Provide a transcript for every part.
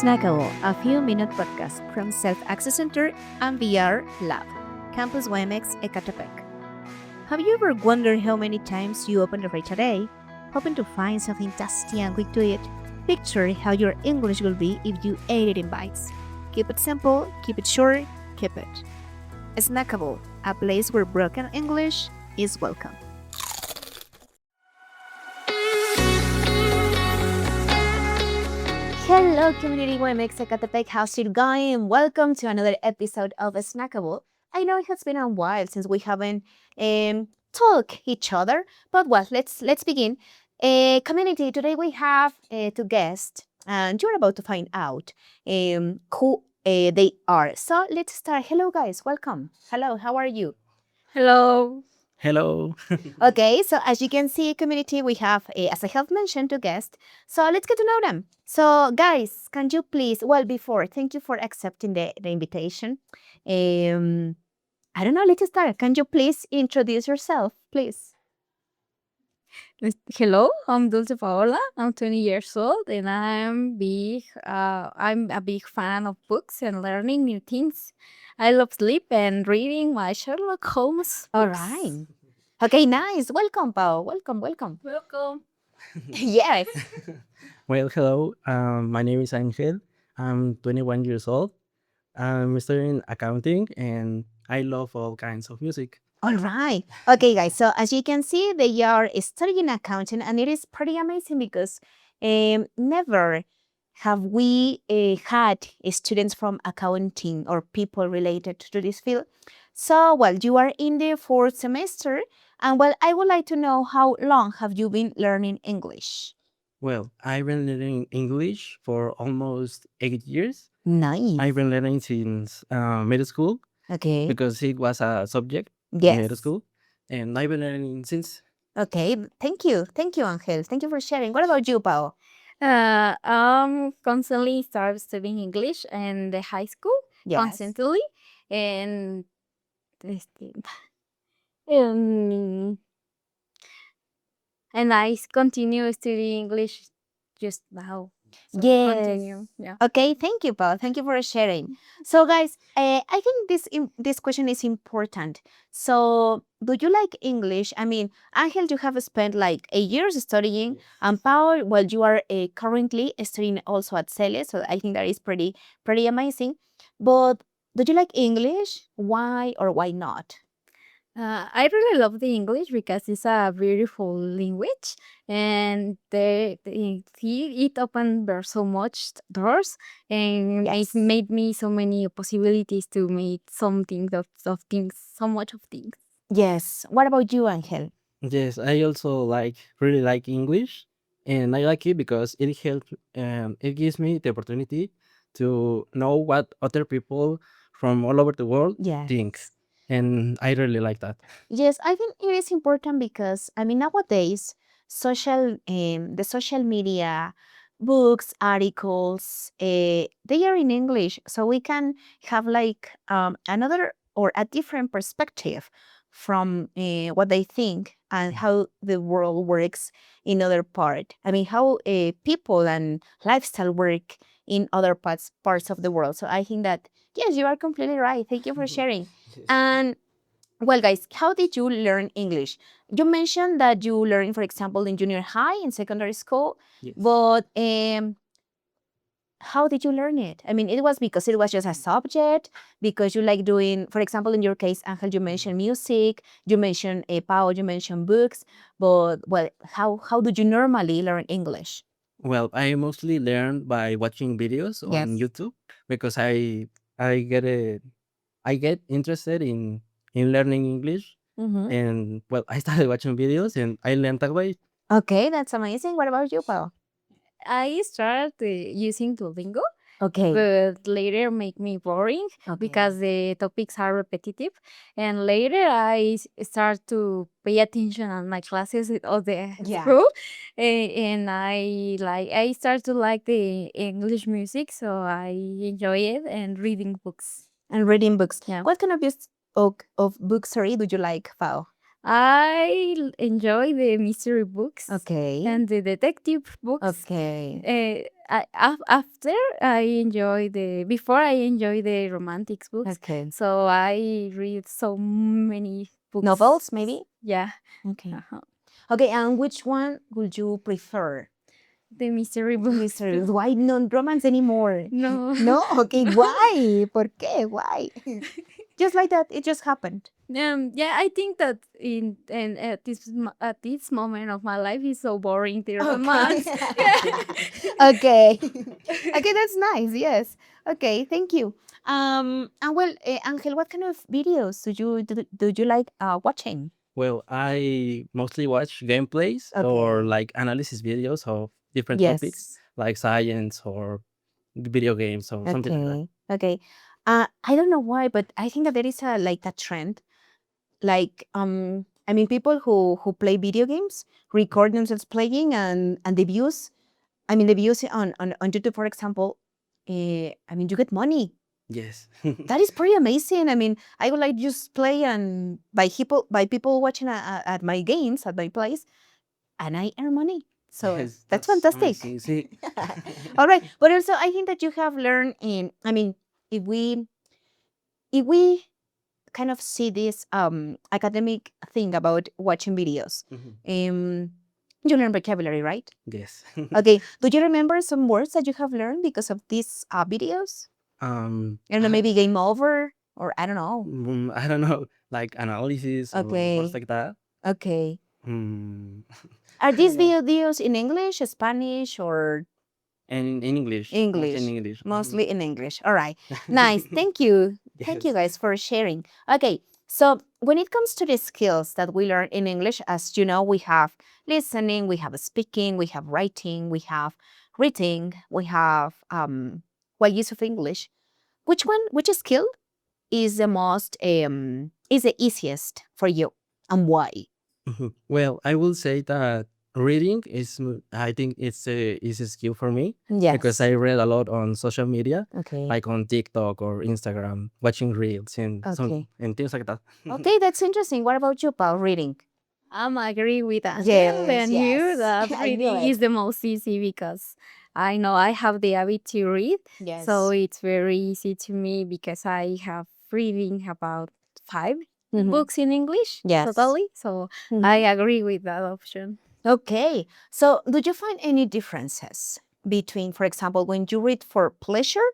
Snackable, a few-minute podcast from Self-Access Center and VR Lab, Campus YMX Ecatepec. Have you ever wondered how many times you open the fridge a day, hoping to find something tasty and quick to eat? Picture how your English will be if you ate it in bites. Keep it simple, keep it short, keep it. Snackable, a place where broken English is welcome. Hello, community YMX Ecatepec. How's it going? Welcome to another episode of Snackable. I know it has been a while since we haven't talked each other, but well, let's begin. Community, today we have two guests, and you're about to find out who they are. So let's start. Hello, guys. Welcome. Hello. How are you? Hello. Hello. Okay, so as you can see, community, we have, as I have mentioned, two guests. So let's get to know them. So, guys, can you please, well, before, thank you for accepting the invitation. I don't know, let's start. Can you please introduce yourself, please? Hello, I'm Dulce Paola. I'm 20 years old and I'm a big fan of books and learning new things. I love sleep and reading my Sherlock Holmes All books. right. Okay, nice. Welcome, Pao. Welcome. Welcome. Yes. Well, hello. My name is Angel. I'm 21 years old. I'm studying accounting and I love all kinds of music. All right. Okay, guys. So as you can see, they are studying accounting, and it is pretty amazing because never have we had students from accounting or people related to this field. So, well, you are in the fourth semester, and well, I would like to know how long have you been learning English? Well, I've been learning English for almost 8 years. Nice. I've been learning since middle school Okay. because it was a subject in middle Yes. school. And I've been learning since. Okay. Thank you. Thank you, Angel. Thank you for sharing. What about you, Pao? I'm constantly start studying English in the high school, Yes. constantly, and um, and I continue studying English just now. So Yes. continue. Yeah. Okay, thank you, Paul. Thank you for sharing. So, guys, I think this question is important. So, do you like English? I mean, Angel, you have spent like 8 years studying, and Paul, well, you are currently studying also at CELE, so I think that is pretty amazing. But do you like English? Why or why not? I really love the English because it's a beautiful language, and it opened so much doors, and Yes. it made me so many possibilities to make something of things, so much of things. Yes. What about you, Angel? Yes, I also really like English, and I like it because it helps. It gives me the opportunity to know what other people from all over the world think, Yes. and I really like that. Yes, I think it is important because I mean nowadays the social media, books, articles, they are in English, so we can have like another or a different perspective from what they think and how the world works in other part. I mean how people and lifestyle work in other parts of the world. So I think that yes, you are completely right. Thank you for sharing. And well, guys, how did you learn English? You mentioned that you learned, for example, in junior high, in secondary school, Yes. but how did you learn it? I mean, it was because it was just a subject, because you like doing, for example, in your case, Angel, you mentioned music, you mentioned Pao, you mentioned books, but well, how do you normally learn English? Well, I mostly learn by watching videos on Yes. YouTube because I get it. I get interested in learning English, Mm-hmm. and well, I started watching videos and I learned that way. Okay, that's amazing. What about you, Pao? I started using Duolingo, Okay. but later make me boring because the topics are repetitive. And later I start to pay attention on my classes of the Yeah. school, and I start to like the English music, so I enjoy it and reading books. And reading books. Yeah. What kind of books, of books, sorry, do you like, Pao? enjoy the mystery books Okay. and the detective books. Okay. After I enjoy before I enjoy the romantic books, Okay. so I read so many books. Novels, maybe? Yeah. Okay. Uh-huh. Okay, and which one would you prefer? The mystery books. Mystery. Why not romance anymore? No. No? Okay, why? ¿Por qué? Why? Just like that, it just happened. Yeah, I think that at this moment of my life is so boring the Okay. romance. Yeah. Okay. Okay, that's nice. Yes. Okay, thank you. And well, Angel, what kind of videos do you like watching? Well, I mostly watch gameplays or Okay. like analysis videos of different topics, Yes. like science or video games or something like that. Okay. Okay. I don't know why, but I think that there is a like a trend. Like I mean people who play video games record themselves playing and the views the views on YouTube, for example, I mean you get money. Yes. That is pretty amazing. I mean, I would like just play and by people watching at my games at my place, and I earn money. So Yes, that's that's fantastic. amazing. See? All right, but also I think that you have learned in. I mean, if we if we kind of see this academic thing about watching videos, Mhm. you learn vocabulary, right? Yes. Okay. Do you remember some words that you have learned because of these videos? I don't know, I, maybe game over or I don't know. I don't know, like analysis or words Okay. like that. Okay. Mm, Are I don't these know. videos in English, Spanish, or And in English, mostly in English? English. Mostly in English. All right. Nice. Thank you. Thank you Yes. guys for sharing. Okay. So when it comes to the skills that we learn in English, as you know, we have listening, we have speaking, we have writing, we have reading, we have use of English. Which skill is the most is the easiest for you and why? Mhm. Well, I will say that reading is, I think it's a skill for me because Yes. I read a lot on social media, Okay. like on TikTok or Instagram, watching reels and Okay. things like that. Okay, that's interesting. What about you, Paul? Reading. I'm agree with Angel Yes, and you yes. that I knew reading it. is the most easy because I know I have the habit to read. So Yes. it's very easy to me because I have reading about 5 Mhm. books in English Yes. totally. So I Mhm. agree with that option. Okay. So, do you find any differences between, for example, when you read for pleasure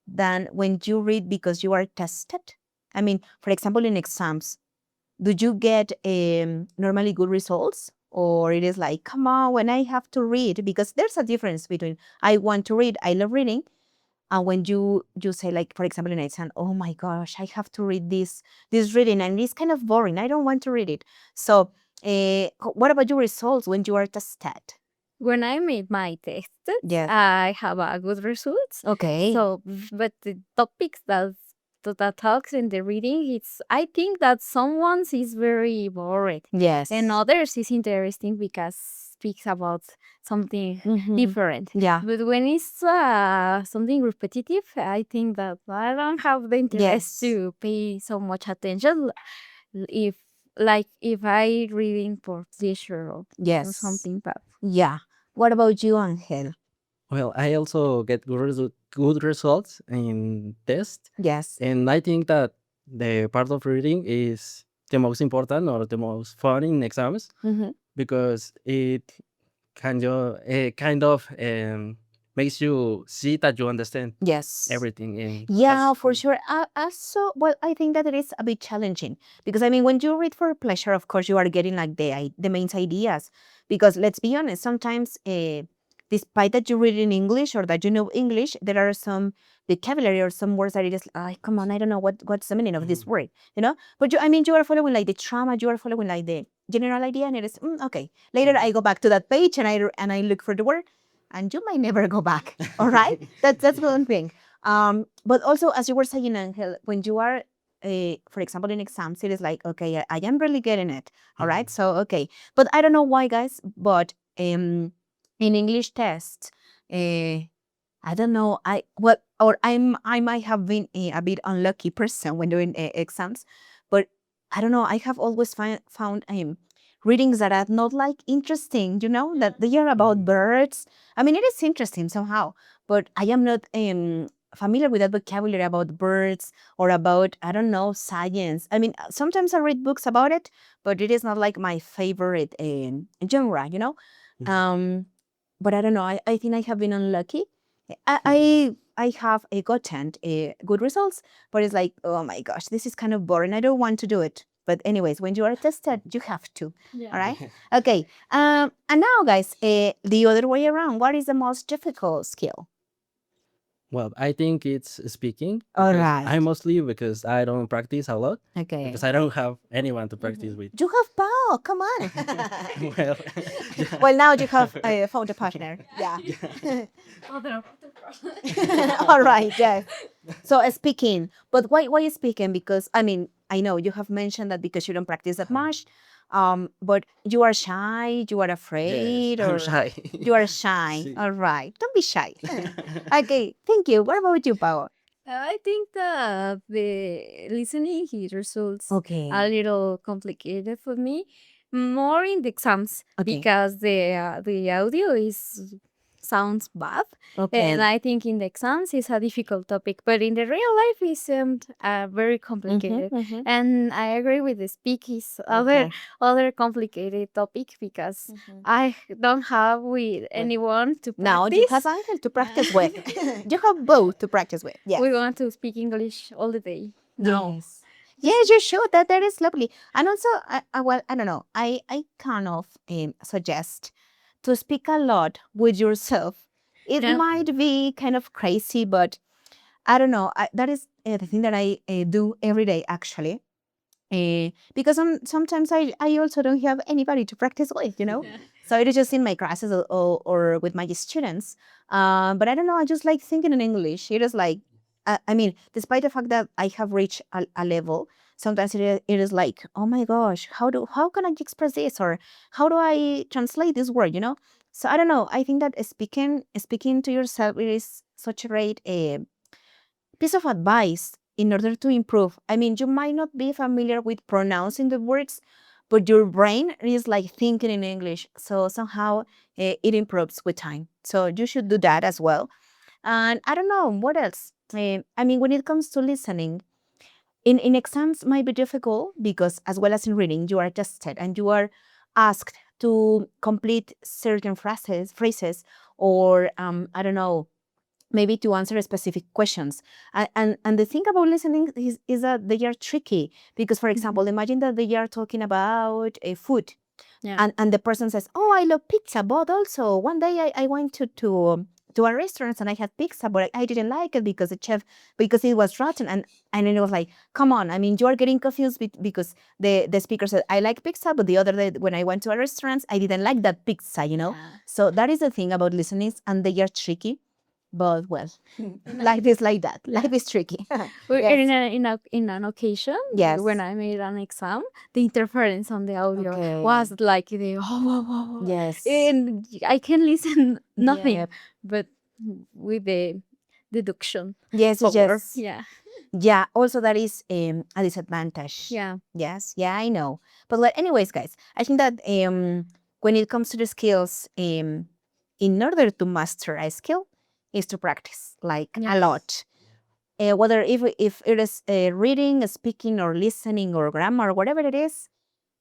than when you read because you are tested? I mean, for example, in exams, do you get normally good results? Or it is like, come on, when I have to read, because there's a difference between I want to read, I love reading, and when you say like, for example, in exam, oh my gosh, I have to read this reading and it's kind of boring. I don't want to read it. So, what about your results when you are tested? When I made my tests, Yes. I have a good results. Okay. So, but the topics that talks in the reading, it's I think that someone's is very boring, Yes. and others is interesting because speaks about something Mhm. different. Yeah. But when it's something repetitive, I think that I don't have the interest Yes. to pay so much attention. If if I reading for pleasure or Yes. something, but Yeah. What about you, Angel? Well, I also get good results in tests, Yes. and I think that the part of reading is the most important or the most fun in exams Mhm. because it kind of makes you see that you understand Yes. everything, and Yeah, that's for sure. Also, well, I think that it is a bit challenging because I mean, when you read for pleasure, of course, you are getting like the main ideas. Because let's be honest, sometimes, despite that you read in English or that you know English, there are some vocabulary or some words that it is like, come on, I don't know what's the meaning of this Mhm. word, you know. But I mean, you are following like the trauma, you are following like the general idea, and it is okay. Later, I go back to that page and I look for the word, and you might never go back. All right, that's one thing. But also, as you were saying, Angel, when you are, for example, in exams, it is like, okay, I am really getting it. All right. Mhm. So, okay. But I don't know why, guys, but in English tests, I don't know. I might have been a bit unlucky person when doing exams, but I don't know. I have always found readings that are not like interesting. That they are about birds. I mean, it is interesting somehow, but I am not familiar with that vocabulary about birds or about, I don't know, science. I mean, sometimes I read books about it, but it is not like my favorite genre. Mhm. Um, but I don't know. I think I have been unlucky. I have gotten good results, but it's like, oh my gosh, this is kind of boring. I don't want to do it. But anyways, when you are tested, you have to. Yeah. All right. Okay. And now, guys, the other way around. What is the most difficult skill? Well, I think it's speaking All because I right. mostly because I don't practice a lot because Okay. I don't have anyone to practice with. You have Pao. Come on. Well, yeah, Well, now you have found a partner. Yeah. yeah. Other All right. Yeah. So speaking, but why speaking? Because I mean, I know you have mentioned that because you don't practice that much, but you are shy, you are Yes, afraid, I'm or shy. you are shy. See. All right, don't be shy. Okay, thank you. What about you, Pao? I think that the listening his results a Okay, little complicated for me, more in the exams okay, because the audio is sounds bad, and okay. I think in the exams is a difficult topic, but in the real life isn't very Mm-hmm, complicated. mm-hmm. And I agree with the speak is Okay. other complicated topic because Mhm. I don't have with Well, anyone to now you have practice. Angel to practice with. You have both to practice with. Yes. We want to speak English all the day. No. Yes. Yes, you should. That is lovely. And also, well, I don't know. I kind of suggest to speak a lot with yourself. It Yeah. might be kind of crazy, but I don't know. That is the thing that I do every day, actually. Because sometimes I also don't have anybody to practice with. Yeah. So it is just in my classes or with my students. But I don't know, I just like thinking in English. It is like, I mean, despite the fact that I have reached a level, sometimes it is like, oh my gosh, how can I express this, or how do I translate this word? So I don't know. I think that speaking to yourself, it is such a great piece of advice in order to improve. I mean, you might not be familiar with pronouncing the words, but your brain is like thinking in English. So somehow it improves with time. So you should do that as well. And I don't know what else. I mean, when it comes to listening, in exams might be difficult because, as well as in reading, you are tested and you are asked to complete certain phrases, or I don't know, maybe to answer specific questions. And the thing about listening is that they are tricky because, for example, imagine that they are talking about a food, Yeah. and the person says, "Oh, I love pizza, but also one day I went to a restaurant and I had pizza, but I didn't like it because the chef because it was rotten." And then it was like, come on, I mean, you are getting confused because the speaker said, "I like pizza," but the other day when I went to a restaurant, I didn't like that pizza. Yeah. So that is the thing about listening, and they are tricky. But well, life is like that. Life is tricky. Yes. In an occasion when Yes. I made an exam, the interference on the audio Okay. was like the Yes. and I can listen Yeah. nothing, but with the deduction Yes. Yes. power. Yes. Yeah. Yeah. Also, that is a disadvantage. Yeah. Yes. Yeah, I know. But well, anyways, guys, I think that when it comes to the skills, in order to master a skill, is to practice like Yeah. a lot. Whether if it is reading, speaking, or listening, or grammar, or whatever it is,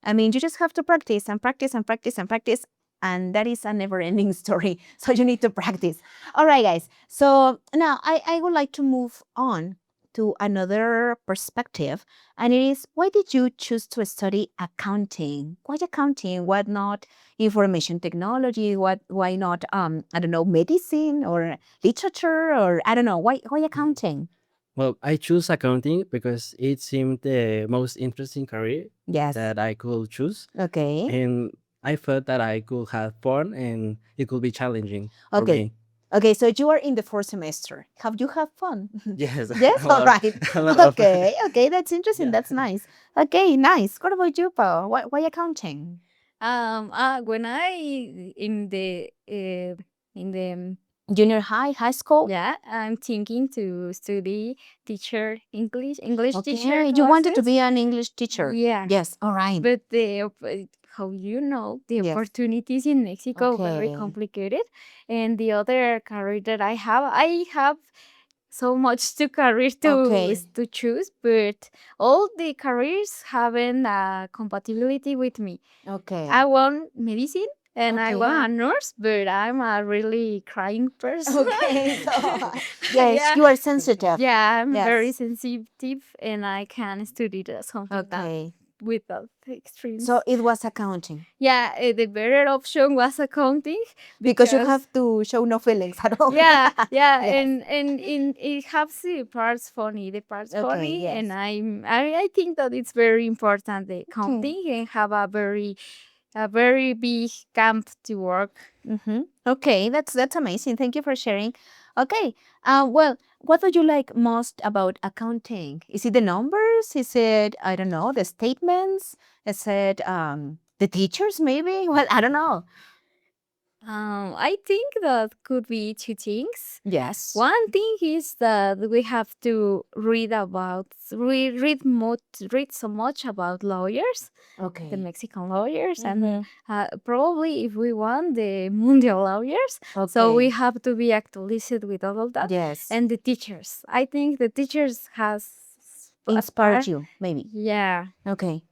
I mean, you just have to practice and practice and practice and practice. And that is a never ending story. So you need to practice. All right, guys. So now I would like to move on to another perspective. And it is, why did you choose to study accounting? Why accounting? Why not information technology? Why not I don't know, medicine or literature, or I don't know, why accounting? Well, I choose accounting because it seemed the most interesting career Yes. that I could choose, Okay. and I thought that I could have fun and it could be challenging for Okay. me. Okay, so you are in the fourth semester. Have you had fun? Yes, Yes, a all lot, right. a lot of. Okay, that's interesting. Yeah. That's nice. Okay, nice. What about you, Paul? Why accounting? When I in the Junior high, high school? Yeah, I'm thinking to study English teacher Okay, you wanted to classes. be an English teacher. Yeah, Yes, all right. but how you know the Yes. opportunities in Mexico very Okay. complicated, and the other career that I have so much to career Okay. to choose, but all the careers having a compatibility with me. Okay. I want medicine and I Okay. want a nurse, but I'm a really crying person. Okay, so yes, Yeah. you are sensitive. Yeah, I'm very Yes. sensitive and I can study something that Okay. without extremes. So it was accounting Yeah, the better option was accounting because you because have to show no feelings at all. yeah, yeah, Yes. and in it has the parts funny, Okay, and yes. I think that it's very important the Okay. accounting and have a very big camp to work. Mm-hmm. Okay, that's amazing. Thank you for sharing. Okay. Well, what do you like most about accounting? Is it the numbers? Is it, I don't know, the statements? Is it the teachers maybe? Well, I don't know. I think that could be two things. Yes. One thing is that we have to read so much about lawyers, the Okay. Mexican lawyers, and Mhm. probably if we want the mundial lawyers. So we Okay. have to be actualized with all of that. Yes. And the teachers, I think the teachers has a Inspired part. you, maybe. Yeah. Okay.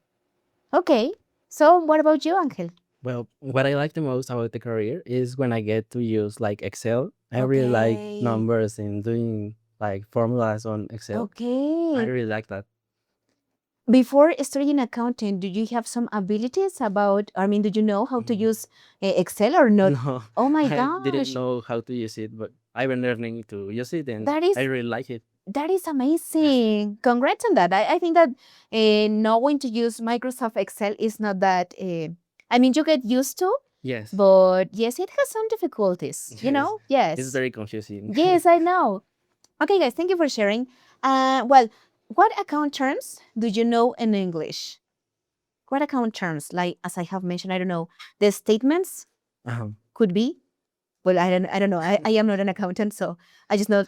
Okay. So what about you, Angel? Well, what I like the most about the career is when I get to use like Excel. I really like Okay. numbers and doing like formulas on Excel. I Okay. really like that. Before studying accounting, do you have some abilities about, I mean, did you know how to Mm. use Excel or not? No, Oh my I didn't gosh. know how to use it, but I've been learning to use it and That I is really like it. that is amazing. Congrats on that. I think that knowing to use Microsoft Excel is not that I mean you get used to, Yes. but yes, it has some difficulties, you Yes. know? It's Yes. very confusing. Yes, I know. Okay, guys, thank you for sharing. Well, what account terms do you know in English? What account terms? Like as I have mentioned, I don't know, the statements could be. Well, I don't know. I am not an accountant, so I just know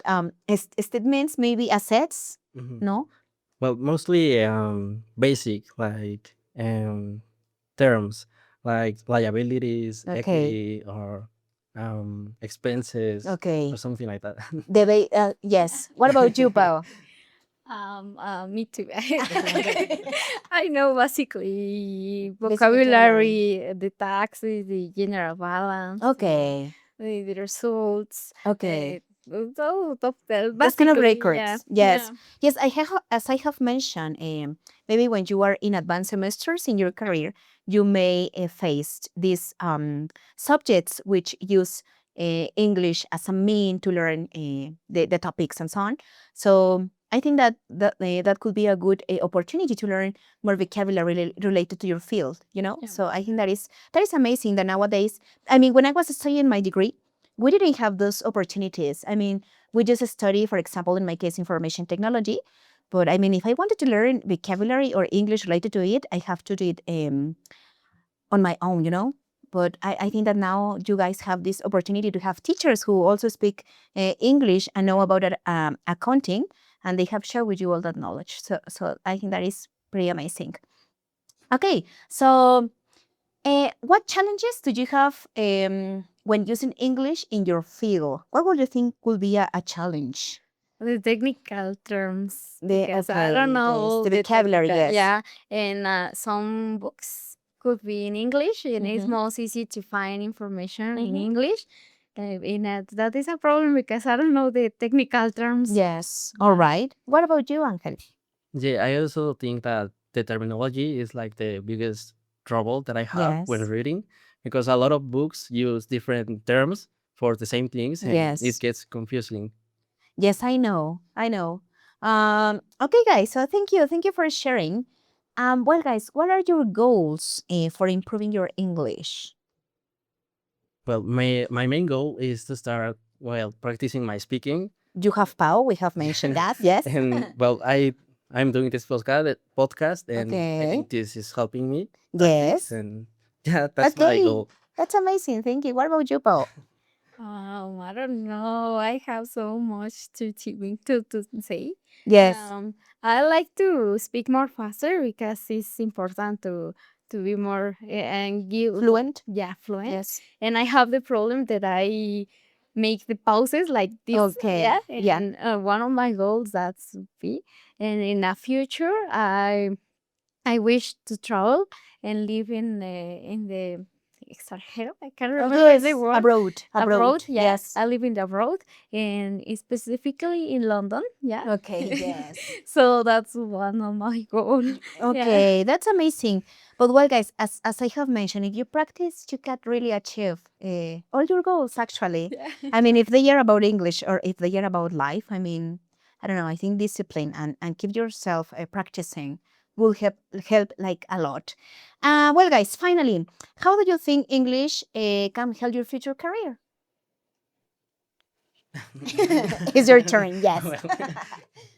statements, maybe assets. Mhm. No? Well, mostly basic like terms like liabilities, Okay. equity, or expenses, Okay. or something like that. Yes. What about you, Pao? Me too. I know basically vocabulary. vocabulary, the taxes, the general balance, Okay. the results, Okay. so That's kind of basically, yeah, records. Yes. yeah. Yes, I have, as I have mentioned, maybe when you are in advanced semesters in your career, you may face these subjects which use English as a mean to learn the topics and so on. So I think that could be a good opportunity to learn more vocabulary related to your field, you know? Yeah. So I think that is amazing that nowadays, I mean, when I was studying my degree, we didn't have those opportunities. I mean, we just study, for example, in my case, information technology. But I mean, if I wanted to learn vocabulary or English related to it, I have to do it on my own, you know? But I think that now you guys have this opportunity to have teachers who also speak English and know about accounting, and they have shared with you all that knowledge. So I think that is pretty amazing. Okay, so what challenges do you have when using English in your field? What would you think would be a challenge? The technical terms, The because I don't okay, know yes, all the the vocabulary, technical, yes. yeah, and some books could be in English, and it's Mhm. most easy to find information in Mhm. English. That is a problem because I don't know the technical terms. Yes. All right. What about you, Angel? Yeah, I also think that the terminology is like the biggest trouble that I have when Yes. reading because a lot of books use different terms for the same things and it Yes. gets confusing. Yes, I know. I know. Okay, guys. So thank you. Thank you for sharing. Well, guys, what are your goals for improving your English? Well, my main goal is to start well practicing my speaking. You have Pau. We have mentioned that. Yes. And well, I'm doing this podcast and I Okay. think this is helping me Yes. practice and yeah, that's my Okay. goal. That's amazing. Thank you. What about you, Pau? I don't know. I have so much to say. Yes. Um, I like to speak more faster because it's important to be more and give Fluent? yeah fluent. Yes. And I have the problem that I make the pauses like this. Okay. Yeah, Yeah. and one of my goals that's be. And in the future, I wish to travel and live in the extranjero. I can't remember the Yes. word. Abroad. Abroad, yeah. Yes. I live in the abroad and specifically in London, yeah. Okay. Yes. So that's one of my goals. Yeah. Okay, that's amazing. But well, guys, as I have mentioned, if you practice, you can really achieve all your goals. Actually, Yeah. I mean, if they are about English or if they are about life, I mean, I don't know. I think discipline and keep yourself practicing will help like a lot. Well, guys, finally, how do you think English can help your future career? It's your turn. Yes. Well,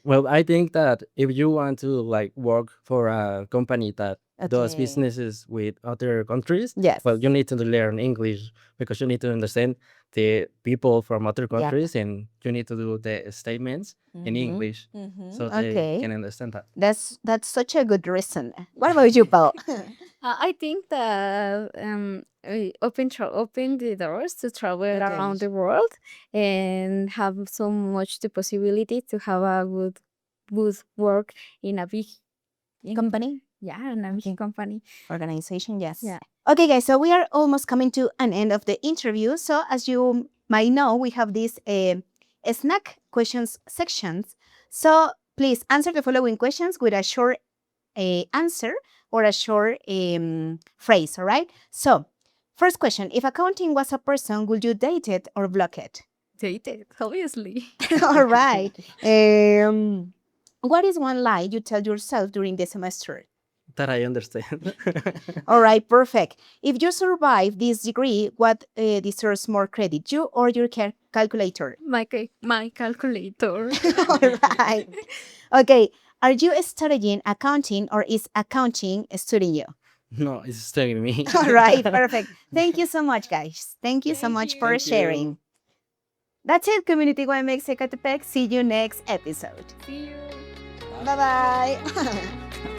well, I think that if you want to like work for a company that does Okay. businesses with other countries, Yes. well, you need to learn English because you need to understand the people from other Yep. countries and you need to do the statements in Mhm. English so they Okay. can understand that. That's such a good reason. What about you, Paul? I think that open the doors to travel around the world and have so much the possibility to have a good work in a big Company? yeah in a big company. Organization, yes. Yeah. Okay, guys, so we are almost coming to an end of the interview. So, as you might know, we have these snack questions sections. So, please answer the following questions with a short answer or a short phrase, all right? So, first question, if accounting was a person, would you date it or block it? Dated, obviously. All right. What is one lie you tell yourself during the semester? That I understand. All right, perfect. If you survive this degree, what deserves more credit, you or your calculator? My calculator. All right. Okay, are you studying accounting or is accounting studying you? No, it's studying me. All right, perfect. Thank you so much, guys. Thank you so Thank much you. for Thank you. sharing. That's it, Community YMX Ecatepec. See you next episode. See you. Bye bye.